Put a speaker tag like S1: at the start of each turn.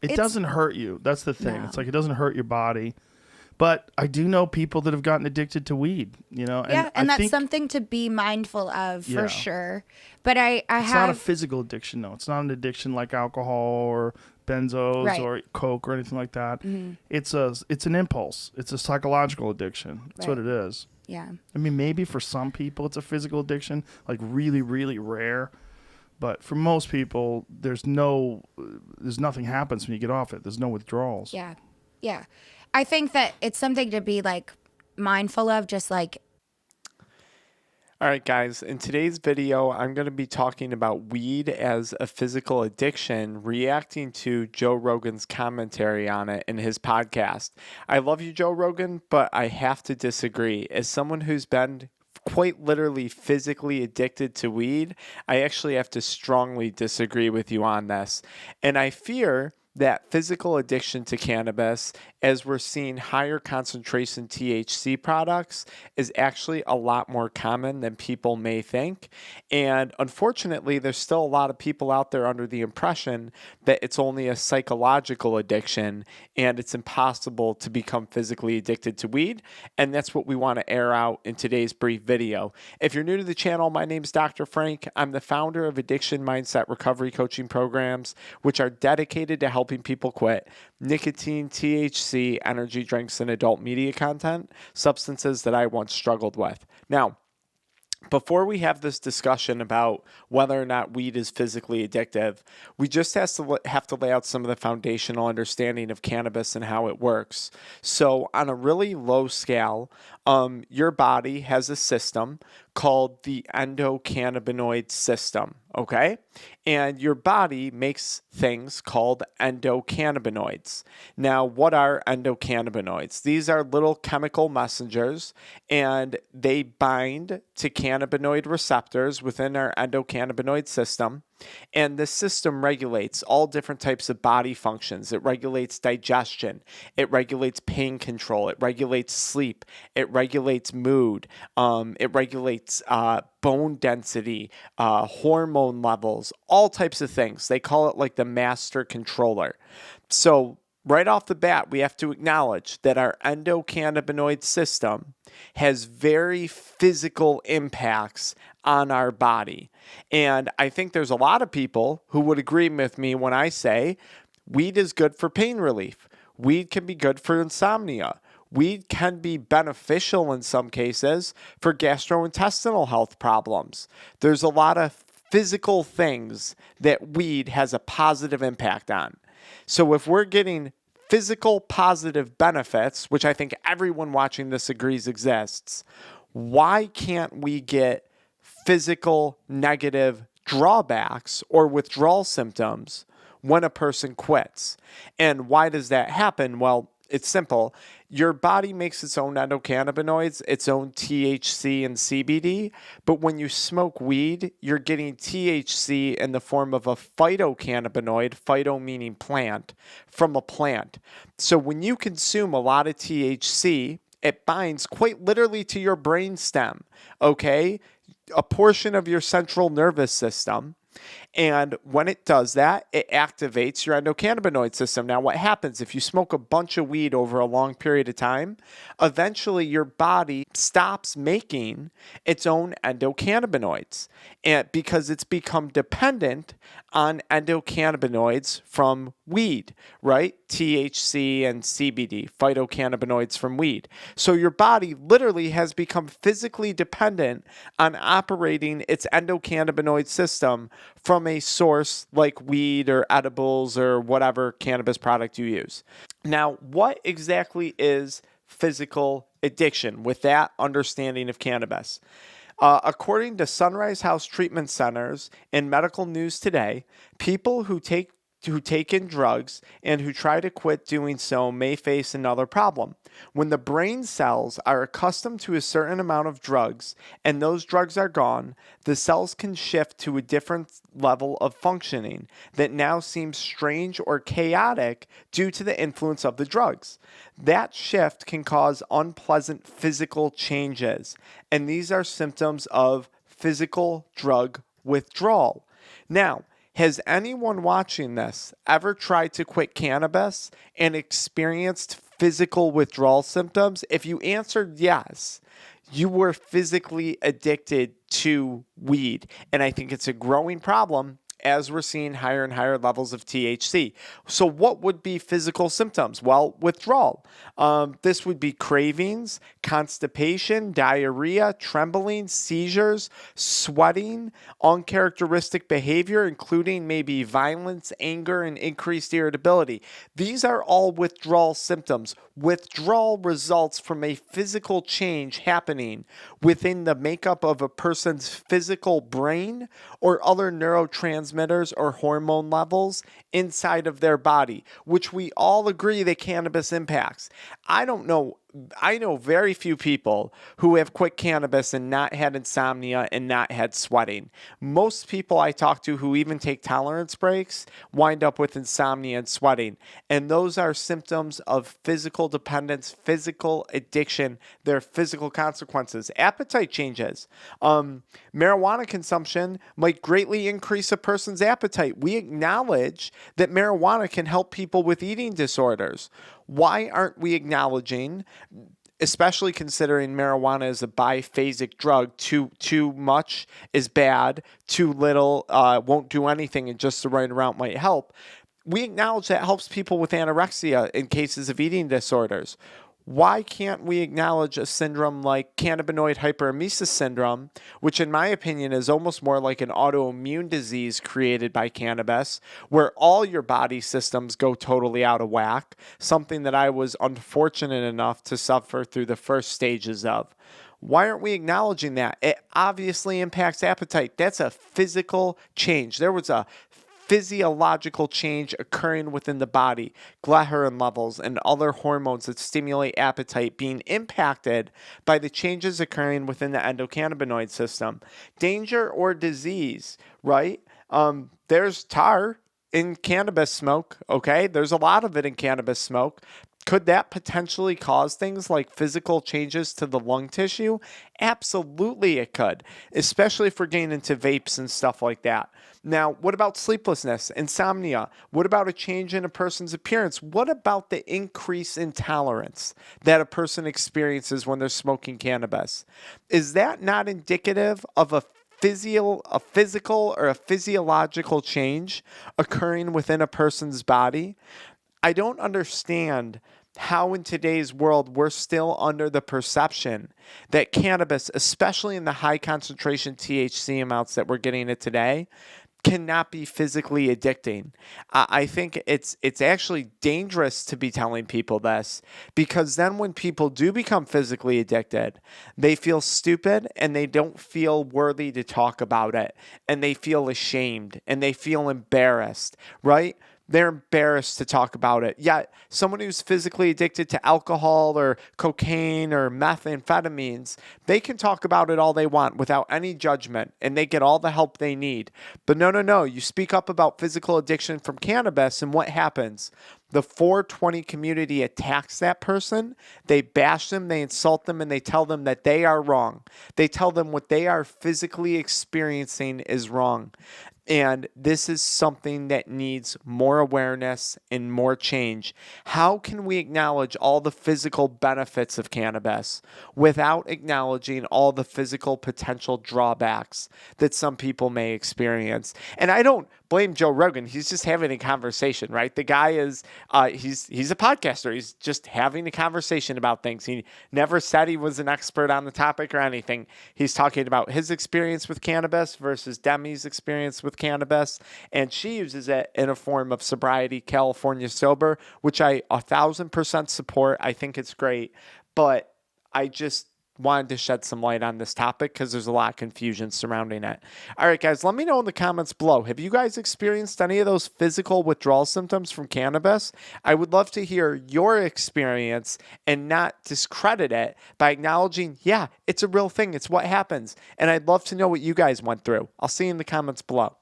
S1: It doesn't hurt you. That's the thing.
S2: No.
S1: It's like it doesn't hurt your body. But I do know people that have gotten addicted to weed, you know.
S2: Yeah, and
S1: I
S2: that's something to be mindful of for sure. But
S1: it's not a physical addiction, though. It's not an addiction like alcohol or benzos or coke or anything like that. Mm-hmm. It's an impulse. It's a psychological addiction. That's what it is.
S2: Yeah.
S1: I mean, maybe for some people it's a physical addiction, like really, really rare. But for most people, there's nothing happens when you get off it. There's no withdrawals.
S2: Yeah. Yeah. I think that it's something to be like mindful of, just like.
S3: All right, guys, in today's video, I'm going to be talking about weed as a physical addiction, reacting to Joe Rogan's commentary on it in his podcast. I love you, Joe Rogan, but I have to disagree. As someone who's been quite literally physically addicted to weed, I actually have to strongly disagree with you on this. And I fear that physical addiction to cannabis, as we're seeing higher concentration THC products, is actually a lot more common than people may think. And unfortunately, there's still a lot of people out there under the impression that it's only a psychological addiction and it's impossible to become physically addicted to weed. And that's what we want to air out in today's brief video. If you're new to the channel, my name's Dr. Frank. I'm the founder of AddictionMindset recovery coaching programs, which are dedicated to helping people quit nicotine, THC, energy drinks, and adult media content, substances that I once struggled with. Now, before we have this discussion about whether or not weed is physically addictive, we just have to lay out some of the foundational understanding of cannabis and how it works. So on a really low scale, your body has a system called the endocannabinoid system, okay? And your body makes things called endocannabinoids. Now, what are endocannabinoids? These are little chemical messengers, and they bind to cannabinoid receptors within our endocannabinoid system. And this system regulates all different types of body functions. It regulates digestion. It regulates pain control. It regulates sleep. It regulates mood. It regulates bone density, hormone levels, all types of things. They call it like the master controller. So right off the bat, we have to acknowledge that our endocannabinoid system has very physical impacts on our body. And I think there's a lot of people who would agree with me when I say weed is good for pain relief. Weed can be good for insomnia. Weed can be beneficial in some cases for gastrointestinal health problems. There's a lot of physical things that weed has a positive impact on. So if we're getting physical positive benefits, which I think everyone watching this agrees exists, why can't we get physical negative drawbacks or withdrawal symptoms when a person quits? And why does that happen? Well, it's simple. Your body makes its own endocannabinoids, its own THC and CBD, but when you smoke weed, you're getting THC in the form of a phytocannabinoid, phyto meaning plant, from a plant. So when you consume a lot of THC, it binds quite literally to your brain stem, okay? A portion of your central nervous system. And when it does that, it activates your endocannabinoid system. Now, what happens if you smoke a bunch of weed over a long period of time? Eventually, your body stops making its own endocannabinoids, and because it's become dependent on endocannabinoids from weed, right? THC and CBD, phytocannabinoids from weed. So your body literally has become physically dependent on operating its endocannabinoid system from a source like weed or edibles or whatever cannabis product you use. Now, what exactly is physical addiction with that understanding of cannabis? According to Sunrise House Treatment Centers and Medical News Today, people who take in drugs and who try to quit doing so may face another problem. When the brain cells are accustomed to a certain amount of drugs and those drugs are gone, the cells can shift to a different level of functioning that now seems strange or chaotic due to the influence of the drugs. That shift can cause unpleasant physical changes, and these are symptoms of physical drug withdrawal. Now, Has anyone watching this ever tried to quit cannabis and experienced physical withdrawal symptoms? If you answered yes, you were physically addicted to weed. And I think it's a growing problem as we're seeing higher and higher levels of THC. So what would be physical symptoms? Well, withdrawal. This would be cravings, constipation, diarrhea, trembling, seizures, sweating, uncharacteristic behavior, including maybe violence, anger, and increased irritability. These are all withdrawal symptoms. Withdrawal results from a physical change happening within the makeup of a person's physical brain or other neurotransmitters or hormone levels inside of their body, which we all agree that cannabis impacts. I know very few people who have quit cannabis and not had insomnia and not had sweating. Most people I talk to who even take tolerance breaks wind up with insomnia and sweating. And those are symptoms of physical dependence, physical addiction, their physical consequences. Appetite changes. Marijuana consumption might greatly increase a person's appetite. We acknowledge that marijuana can help people with eating disorders. Why aren't we acknowledging, especially considering marijuana is a biphasic drug, too much is bad, too little won't do anything, and just the right amount might help. We acknowledge that helps people with anorexia in cases of eating disorders. Why can't we acknowledge a syndrome like Cannabinoid Hyperemesis Syndrome, which in my opinion is almost more like an autoimmune disease created by cannabis, where all your body systems go totally out of whack, something that I was unfortunate enough to suffer through the first stages of. Why aren't we acknowledging that? It obviously impacts appetite. That's a physical change. There was a physiological change occurring within the body, ghrelin levels and other hormones that stimulate appetite being impacted by the changes occurring within the endocannabinoid system. Danger or disease, right? There's tar in cannabis smoke, okay? There's a lot of it in cannabis smoke. Could that potentially cause things like physical changes to the lung tissue? Absolutely it could, especially if we're getting into vapes and stuff like that. Now, what about sleeplessness, insomnia? What about a change in a person's appearance? What about the increase in tolerance that a person experiences when they're smoking cannabis? Is that not indicative of a physical or a physiological change occurring within a person's body? I don't understand how in today's world we're still under the perception that cannabis, especially in the high concentration THC amounts that we're getting it today, cannot be physically addicting. I think it's actually dangerous to be telling people this, because then when people do become physically addicted, they feel stupid and they don't feel worthy to talk about it, and they feel ashamed and they feel embarrassed, right? They're embarrassed to talk about it. Yet, someone who's physically addicted to alcohol or cocaine or methamphetamines, they can talk about it all they want without any judgment, and they get all the help they need. But no. You speak up about physical addiction from cannabis, and what happens? The 420 community attacks that person. They bash them, they insult them, and they tell them that they are wrong. They tell them what they are physically experiencing is wrong. And this is something that needs more awareness and more change. How can we acknowledge all the physical benefits of cannabis without acknowledging all the physical potential drawbacks that some people may experience? And I don't blame Joe Rogan. He's just having a conversation, right? The guy is, he's a podcaster. He's just having a conversation about things. He never said he was an expert on the topic or anything. He's talking about his experience with cannabis versus Demi's experience with cannabis. And she uses it in a form of sobriety, California sober, which I 1,000% support. I think it's great. But I just wanted to shed some light on this topic because there's a lot of confusion surrounding it. All right, guys, let me know in the comments below. Have you guys experienced any of those physical withdrawal symptoms from cannabis? I would love to hear your experience and not discredit it by acknowledging, yeah, it's a real thing. It's what happens. And I'd love to know what you guys went through. I'll see you in the comments below.